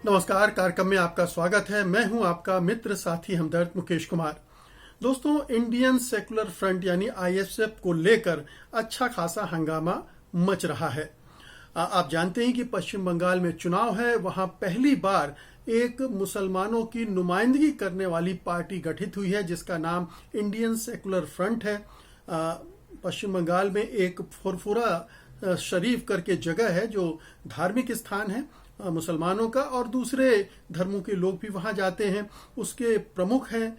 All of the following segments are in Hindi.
नमस्कार। कार्यक्रम में आपका स्वागत है। मैं हूं आपका मित्र साथी हमदर्द मुकेश कुमार। दोस्तों, इंडियन सेकुलर फ्रंट यानी आईएसएफ को लेकर अच्छा खासा हंगामा मच रहा है। आप जानते हैं कि पश्चिम बंगाल में चुनाव है। वहां पहली बार एक मुसलमानों की नुमाइंदगी करने वाली पार्टी गठित हुई है जिसका नाम इंडियन सेकुलर फ्रंट है। पश्चिम बंगाल में एक फुरफुरा शरीफ करके जगह है जो धार्मिक स्थान है मुसलमानों का, और दूसरे धर्मों के लोग भी वहां जाते हैं। उसके प्रमुख हैं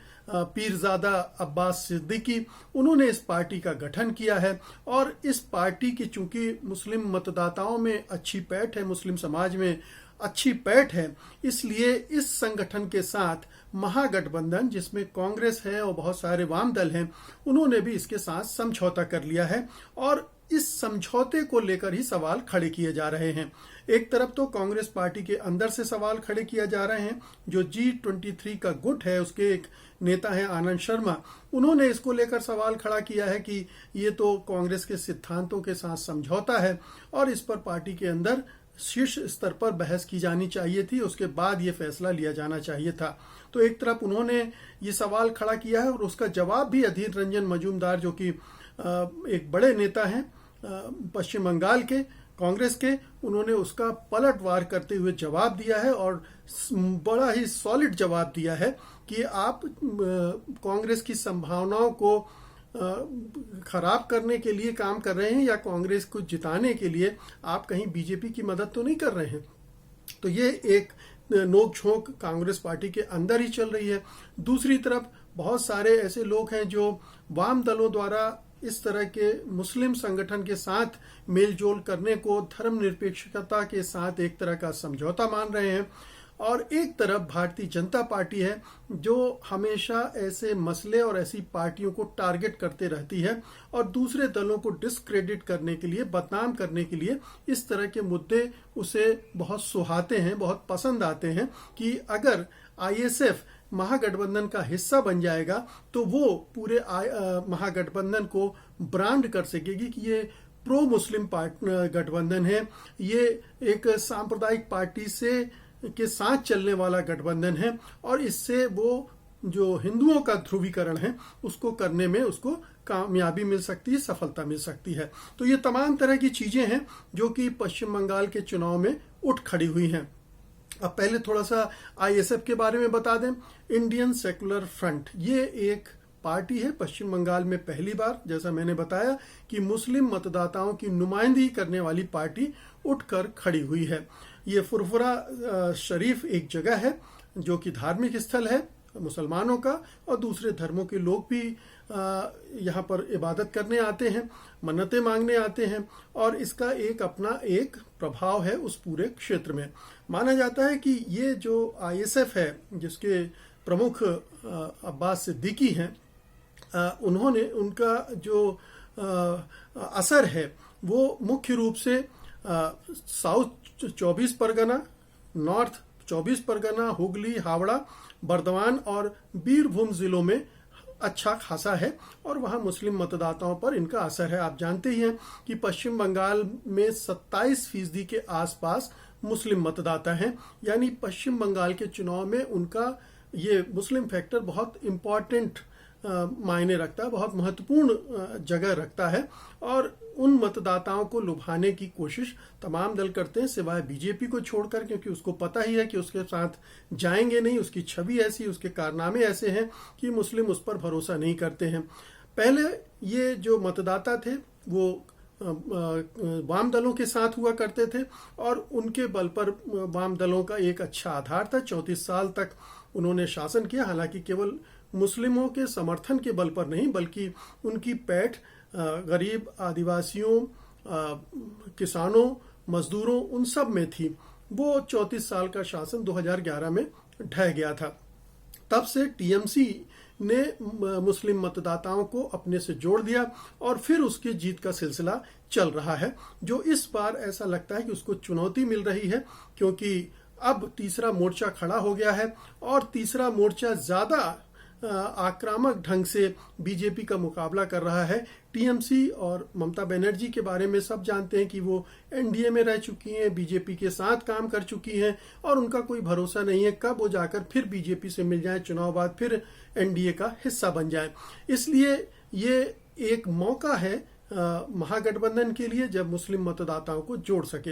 पीरजादा अब्बास सिद्दीकी। उन्होंने इस पार्टी का गठन किया है और इस पार्टी की चूंकि मुस्लिम मतदाताओं में अच्छी पैठ है, मुस्लिम समाज में अच्छी पैठ है, इसलिए इस संगठन के साथ महागठबंधन जिसमें कांग्रेस है और बहुत सारे वाम दल हैं, उन्होंने भी इसके साथ समझौता कर लिया है और इस समझौते को लेकर ही सवाल खड़े किए जा रहे हैं। एक तरफ तो कांग्रेस पार्टी के अंदर से सवाल खड़े किए जा रहे हैं। जो G23 का गुट है, उसके एक नेता हैं आनंद शर्मा, उन्होंने इसको लेकर सवाल खड़ा किया है कि ये तो कांग्रेस के सिद्धांतों के साथ समझौता है और इस पर पार्टी के अंदर शीर्ष स्तर पर बहस की जानी चाहिए थी, उसके बाद ये फैसला लिया जाना चाहिए था। तो एक तरफ उन्होंने ये सवाल खड़ा किया है और उसका जवाब भी अधीर रंजन मजूमदार, जो कि एक बड़े नेता हैं पश्चिम बंगाल के कांग्रेस के, उन्होंने उसका पलटवार करते हुए जवाब दिया है और बड़ा ही सॉलिड जवाब दिया है कि आप कांग्रेस की संभावनाओं को खराब करने के लिए काम कर रहे हैं या कांग्रेस को जिताने के लिए आप कहीं बीजेपी की मदद तो नहीं कर रहे हैं। तो ये एक नोक झोंक कांग्रेस पार्टी के अंदर ही चल रही है। दूसरी तरफ बहुत सारे ऐसे लोग हैं जो वाम दलों द्वारा इस तरह के मुस्लिम संगठन के साथ मेलजोल करने को धर्मनिरपेक्षता के साथ एक तरह का समझौता मान रहे हैं, और एक तरफ भारतीय जनता पार्टी है जो हमेशा ऐसे मसले और ऐसी पार्टियों को टारगेट करते रहती है और दूसरे दलों को डिस्क्रेडिट करने के लिए, बदनाम करने के लिए इस तरह के मुद्दे उसे बहुत सुहाते हैं, बहुत पसंद आते हैं कि अगर आईएसएफ महागठबंधन का हिस्सा बन जाएगा तो वो पूरे महागठबंधन को ब्रांड कर सकेगी कि ये प्रो मुस्लिम गठबंधन है, ये एक सांप्रदायिक पार्टी से के साथ चलने वाला गठबंधन है और इससे वो जो हिंदुओं का ध्रुवीकरण है उसको करने में उसको कामयाबी मिल सकती है, सफलता मिल सकती है। तो ये तमाम तरह की चीजें हैं जो कि पश्चिम बंगाल के चुनाव में उठ खड़ी हुई हैं। अब पहले थोड़ा सा आईएसएफ के बारे में बता दें। इंडियन सेकुलर फ्रंट ये एक पार्टी है पश्चिम बंगाल में पहली बार, जैसा मैंने बताया, कि मुस्लिम मतदाताओं की नुमाइंदगी करने वाली पार्टी उठकर खड़ी हुई है। ये फुरफुरा शरीफ एक जगह है जो कि धार्मिक स्थल है मुसलमानों का, और दूसरे धर्मों के लोग भी यहाँ पर इबादत करने आते हैं, मन्नतें मांगने आते हैं, और इसका एक अपना एक प्रभाव है उस पूरे क्षेत्र में। माना जाता है कि ये जो आईएसएफ है जिसके प्रमुख अब्बास सिद्दीकी हैं, उन्होंने उनका जो असर है वो मुख्य रूप से साउथ 24 परगना, नॉर्थ 24 परगना, हुगली, हावड़ा, बर्दवान और बीरभूम जिलों में अच्छा खासा है और वहां मुस्लिम मतदाताओं पर इनका असर है। आप जानते ही हैं कि पश्चिम बंगाल में 27% के आसपास मुस्लिम मतदाता हैं, यानी पश्चिम बंगाल के चुनाव में उनका ये मुस्लिम फैक्टर बहुत इम्पॉर्टेंट मायने रखता है, बहुत महत्वपूर्ण जगह रखता है, और उन मतदाताओं को लुभाने की कोशिश तमाम दल करते हैं सिवाय बीजेपी को छोड़कर, क्योंकि उसको पता ही है कि उसके साथ जाएंगे नहीं। उसकी छवि ऐसी, उसके कारनामे ऐसे हैं कि मुस्लिम उस पर भरोसा नहीं करते हैं। पहले ये जो मतदाता थे वो वाम दलों के साथ हुआ करते थे और उनके बल पर वाम दलों का एक अच्छा आधार था। 34 साल तक उन्होंने शासन किया, हालांकि केवल मुस्लिमों के समर्थन के बल पर नहीं बल्कि उनकी पैठ गरीब, आदिवासियों, किसानों, मजदूरों, उन सब में थी। वो 34 साल का शासन 2011 में ढह गया था। तब से टीएमसी ने मुस्लिम मतदाताओं को अपने से जोड़ दिया और फिर उसकी जीत का सिलसिला चल रहा है, जो इस बार ऐसा लगता है कि उसको चुनौती मिल रही है, क्योंकि अब तीसरा मोर्चा खड़ा हो गया है और तीसरा मोर्चा ज्यादा आक्रामक ढंग से बीजेपी का मुकाबला कर रहा है। टीएमसी और ममता बनर्जी के बारे में सब जानते हैं कि वो एनडीए में रह चुकी हैं, बीजेपी के साथ काम कर चुकी हैं और उनका कोई भरोसा नहीं है कब वो जाकर फिर बीजेपी से मिल जाए, चुनाव बाद फिर एनडीए का हिस्सा बन जाए। इसलिए ये एक मौका है महागठबंधन के लिए जब मुस्लिम मतदाताओं को जोड़ सके।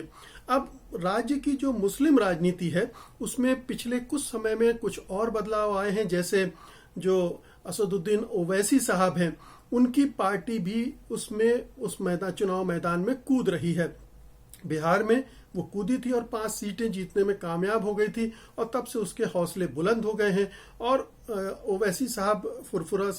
अब राज्य की जो मुस्लिम राजनीति है उसमें पिछले कुछ समय में कुछ और बदलाव आए हैं। जैसे जो असदुद्दीन ओवैसी साहब हैं उनकी पार्टी भी उस चुनाव मैदान में कूद रही है। बिहार में वो कूदी थी और 5 सीटें जीतने में कामयाब हो गई थी और तब से उसके हौसले बुलंद हो गए हैं। और ओवैसी साहब फुरफुरा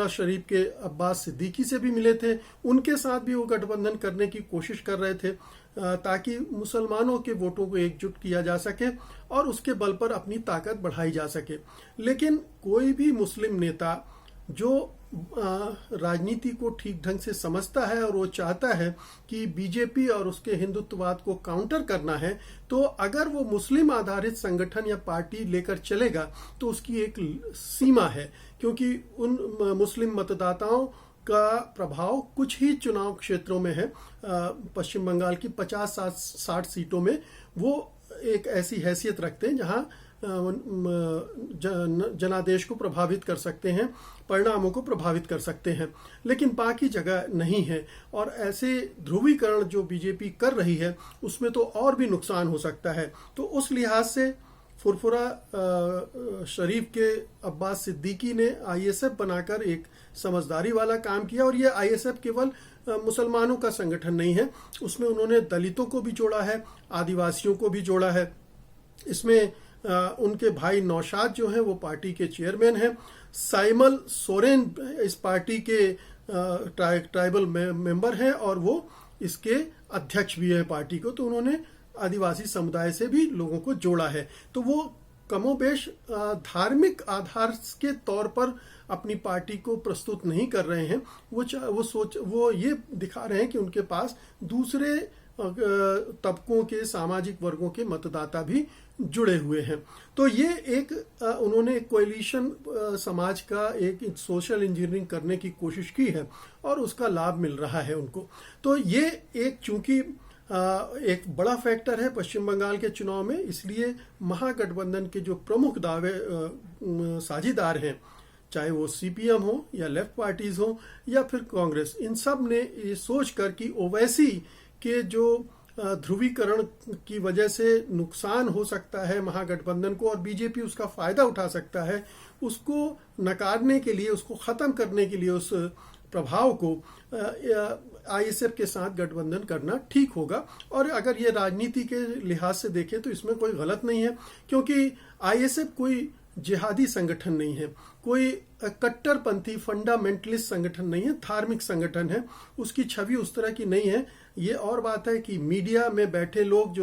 शरीफ के अब्बास सिद्दीकी से भी मिले थे, उनके साथ भी वो गठबंधन करने की कोशिश कर रहे थे ताकि मुसलमानों के वोटों को एकजुट किया जा सके और उसके बल पर अपनी ताकत बढ़ाई जा सके। लेकिन कोई भी मुस्लिम नेता जो राजनीति को ठीक ढंग से समझता है और वो चाहता है कि बीजेपी और उसके हिंदुत्ववाद को काउंटर करना है, तो अगर वो मुस्लिम आधारित संगठन या पार्टी लेकर चलेगा तो उसकी एक सीमा है, क्योंकि उन मुस्लिम मतदाताओं का प्रभाव कुछ ही चुनाव क्षेत्रों में है। पश्चिम बंगाल की 50-60 सीटों में वो एक ऐसी हैसियत रखते हैं जहां जनादेश को प्रभावित कर सकते हैं, परिणामों को प्रभावित कर सकते हैं, लेकिन बाकी जगह नहीं है। और ऐसे ध्रुवीकरण जो बीजेपी कर रही है उसमें तो और भी नुकसान हो सकता है। तो उस लिहाज से फुरफुरा शरीफ के अब्बास सिद्दीकी ने आईएसएफ बनाकर एक समझदारी वाला काम किया। और ये आईएसएफ केवल मुसलमानों का संगठन नहीं है, उसमें उन्होंने दलितों को भी जोड़ा है, आदिवासियों को भी जोड़ा है। इसमें उनके भाई नौशाद जो हैं वो पार्टी के चेयरमैन हैं। साइमल सोरेन इस पार्टी के ट्राइबल मेंबर हैं और वो इसके अध्यक्ष भी हैं पार्टी को। तो उन्होंने आदिवासी समुदाय से भी लोगों को जोड़ा है। तो वो कमोबेश धार्मिक आधार के तौर पर अपनी पार्टी को प्रस्तुत नहीं कर रहे हैं। वो ये दिखा रहे हैं कि उनके पास दूसरे तबकों के, सामाजिक वर्गों के मतदाता भी जुड़े हुए हैं। तो ये एक उन्होंने एक कोएलिशन समाज का एक सोशल इंजीनियरिंग करने की कोशिश की है और उसका लाभ मिल रहा है उनको। तो ये एक चूंकि एक बड़ा फैक्टर है पश्चिम बंगाल के चुनाव में, इसलिए महागठबंधन के जो प्रमुख साझीदार हैं, चाहे वो सीपीएम हो या लेफ्ट पार्टीज हो या फिर कांग्रेस, इन सब ने ये सोचकर कि ओवैसी के जो ध्रुवीकरण की वजह से नुकसान हो सकता है महागठबंधन को और बीजेपी उसका फायदा उठा सकता है, उसको नकारने के लिए, उसको खत्म करने के लिए उस प्रभाव को आईएसएफ के साथ गठबंधन करना ठीक होगा। और अगर ये राजनीति के लिहाज से देखें तो इसमें कोई गलत नहीं है, क्योंकि आईएसएफ कोई जिहादी संगठन नहीं है, कोई कट्टरपंथी फंडामेंटलिस्ट संगठन नहीं है, धार्मिक संगठन है। उसकी छवि उस तरह की नहीं है। ये और बात है कि मीडिया में बैठे लोग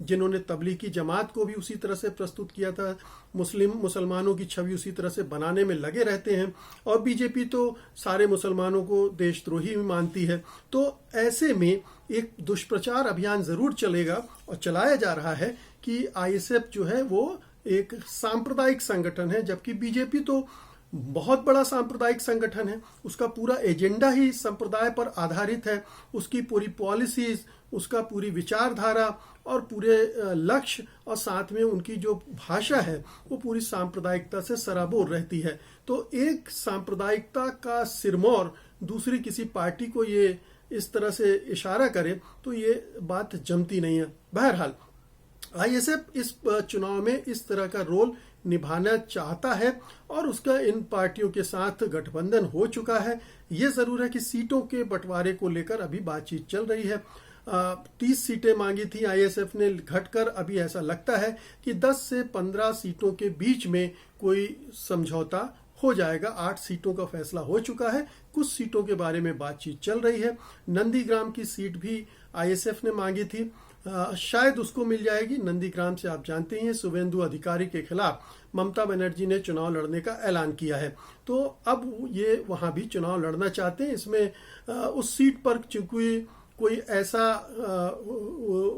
जिन्होंने तबलीगी जमात को भी उसी तरह से प्रस्तुत किया था, मुसलमानों की छवि उसी तरह से बनाने में लगे रहते हैं। और बीजेपी तो सारे मुसलमानों को देशद्रोही भी मानती है। तो ऐसे में एक दुष्प्रचार अभियान जरूर चलेगा और चलाया जा रहा है कि आईएसएफ जो है वो एक सांप्रदायिक संगठन है, जबकि बीजेपी तो बहुत बड़ा सांप्रदायिक संगठन है। उसका पूरा एजेंडा ही संप्रदाय पर आधारित है। उसकी पूरी पॉलिसीज, उसका पूरी विचारधारा और पूरे लक्ष्य और साथ में उनकी जो भाषा है वो पूरी सांप्रदायिकता से सराबोर रहती है। तो एक सांप्रदायिकता का सिरमौर दूसरी किसी पार्टी को ये इस तरह से इशारा करे तो ये बात जमती नहीं है। बहरहाल आईएसएफ इस चुनाव में इस तरह का रोल निभाना चाहता है और उसका इन पार्टियों के साथ गठबंधन हो चुका है। ये जरूर है कि सीटों के बंटवारे को लेकर अभी बातचीत चल रही है। 30 सीटें मांगी थी आईएसएफ ने, घटकर अभी ऐसा लगता है कि 10 से 15 सीटों के बीच में कोई समझौता हो जाएगा। 8 सीटों का फैसला हो चुका है, कुछ सीटों के बारे में बातचीत चल रही है। नंदीग्राम की सीट भी आईएसएफ ने मांगी थी, शायद उसको मिल जाएगी। नंदीग्राम से आप जानते हैं शुभेंदु अधिकारी के खिलाफ ममता बनर्जी ने चुनाव लड़ने का ऐलान किया है, तो अब ये वहां भी चुनाव लड़ना चाहते हैं। इसमें उस सीट पर चूंकि कोई ऐसा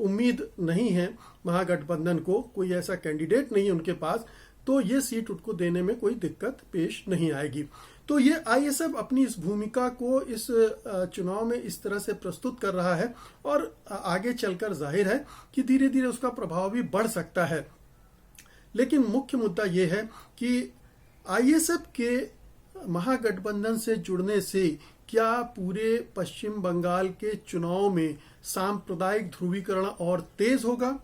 उम्मीद नहीं है महागठबंधन को, कोई ऐसा कैंडिडेट नहीं है उनके पास, तो ये सीट उनको देने में कोई दिक्कत पेश नहीं आएगी। तो ये आईएसएफ अपनी इस भूमिका को इस चुनाव में इस तरह से प्रस्तुत कर रहा है और आगे चलकर जाहिर है कि धीरे धीरे उसका प्रभाव भी बढ़ सकता है। लेकिन मुख्य मुद्दा ये है कि आईएसएफ के महागठबंधन से जुड़ने से क्या पूरे पश्चिम बंगाल के चुनाव में सांप्रदायिक ध्रुवीकरण और तेज होगा?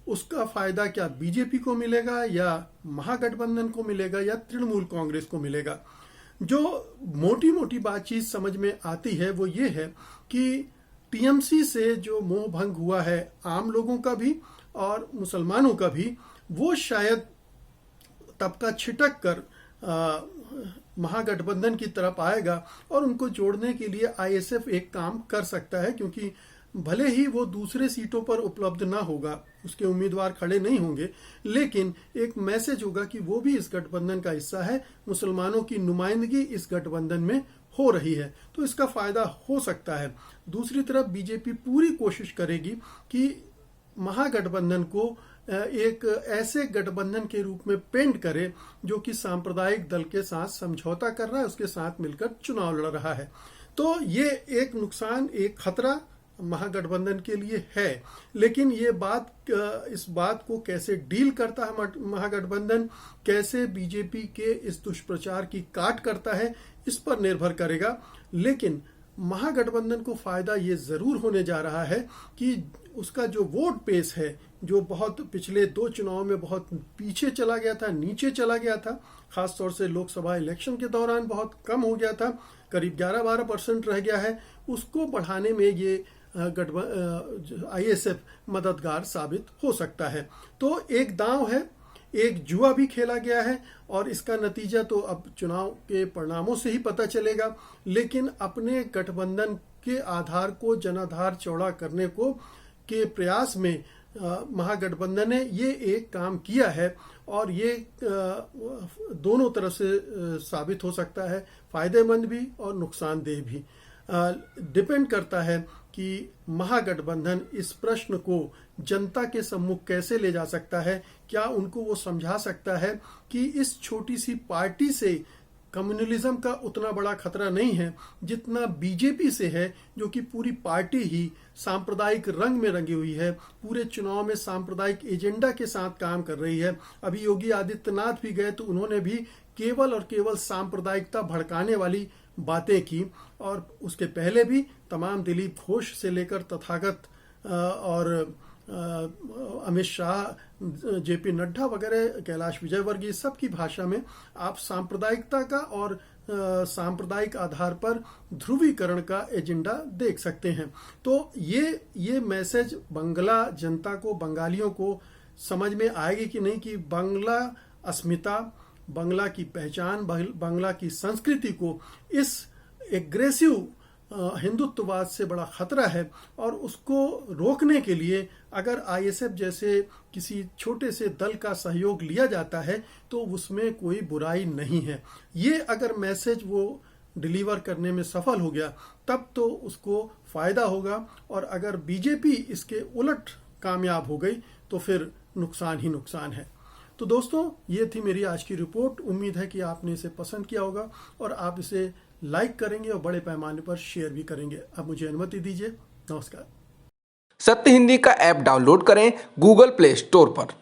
उसका फायदा क्या बीजेपी को मिलेगा या महागठबंधन को मिलेगा या तृणमूल कांग्रेस को मिलेगा? जो मोटी मोटी बातचीत समझ में आती है वो ये है कि टीएमसी से जो मोह भंग हुआ है आम लोगों का भी और मुसलमानों का भी, वो शायद तबका छिटक कर महागठबंधन की तरफ आएगा और उनको जोड़ने के लिए आईएसएफ एक काम कर सकता है, क्योंकि भले ही वो दूसरे सीटों पर उपलब्ध ना होगा, उसके उम्मीदवार खड़े नहीं होंगे, लेकिन एक मैसेज होगा कि वो भी इस गठबंधन का हिस्सा है, मुसलमानों की नुमाइंदगी इस गठबंधन में हो रही है, तो इसका फायदा हो सकता है। दूसरी तरफ बीजेपी पूरी कोशिश करेगी कि महागठबंधन को एक ऐसे गठबंधन के रूप में पेंट करे जो कि सांप्रदायिक दल के साथ समझौता कर रहा है, उसके साथ मिलकर चुनाव लड़ रहा है। तो ये एक नुकसान, एक खतरा महागठबंधन के लिए है। लेकिन ये बात, इस बात को कैसे डील करता है महागठबंधन, कैसे बीजेपी के इस दुष्प्रचार की काट करता है, इस पर निर्भर करेगा। लेकिन महागठबंधन को फायदा ये जरूर होने जा रहा है कि उसका जो वोट पेस है, जो बहुत पिछले 2 चुनाव में बहुत पीछे चला गया था, नीचे चला गया था, खासतौर से लोकसभा इलेक्शन के दौरान बहुत कम हो गया था, करीब 11-12% रह गया है, उसको बढ़ाने में ये आईएसएफ मददगार साबित हो सकता है। तो एक दांव है, एक जुआ भी खेला गया है और इसका नतीजा तो अब चुनाव के परिणामों से ही पता चलेगा। लेकिन अपने गठबंधन के आधार को जनाधार चौड़ा करने को के प्रयास में महागठबंधन ने ये एक काम किया है और ये दोनों तरफ से साबित हो सकता है, फायदेमंद भी और नुकसानदेह भी। डिपेंड करता है कि महागठबंधन इस प्रश्न को जनता के सम्मुख कैसे ले जा सकता है, क्या उनको वो समझा सकता है कि इस छोटी सी पार्टी से कम्युनलिज्म का उतना बड़ा खतरा नहीं है जितना बीजेपी से है, जो कि पूरी पार्टी ही सांप्रदायिक रंग में रंगी हुई है, पूरे चुनाव में सांप्रदायिक एजेंडा के साथ काम कर रही है। अभी योगी आदित्यनाथ भी गए तो उन्होंने भी केवल और केवल सांप्रदायिकता भड़काने वाली बातें की, और उसके पहले भी तमाम दिलीप घोष से लेकर तथागत और अमित शाह, जेपी नड्डा वगैरह, कैलाश विजयवर्गीय, सबकी भाषा में आप सांप्रदायिकता का और सांप्रदायिक आधार पर ध्रुवीकरण का एजेंडा देख सकते हैं। तो ये मैसेज बंगला जनता को, बंगालियों को समझ में आएगी कि नहीं कि बांग्ला अस्मिता, बांग्ला की पहचान, बांग्ला की संस्कृति को इस एग्रेसिव हिंदुत्ववाद से बड़ा खतरा है, और उसको रोकने के लिए अगर आईएसएफ जैसे किसी छोटे से दल का सहयोग लिया जाता है तो उसमें कोई बुराई नहीं है। ये अगर मैसेज वो डिलीवर करने में सफल हो गया तब तो उसको फायदा होगा, और अगर बीजेपी इसके उलट कामयाब हो गई तो फिर नुकसान ही नुकसान है। तो दोस्तों, ये थी मेरी आज की रिपोर्ट। उम्मीद है कि आपने इसे पसंद किया होगा और आप इसे लाइक करेंगे और बड़े पैमाने पर शेयर भी करेंगे। अब मुझे अनुमति दीजिए। नमस्कार। सत्य हिंदी का ऐप डाउनलोड करें गूगल प्ले स्टोर पर।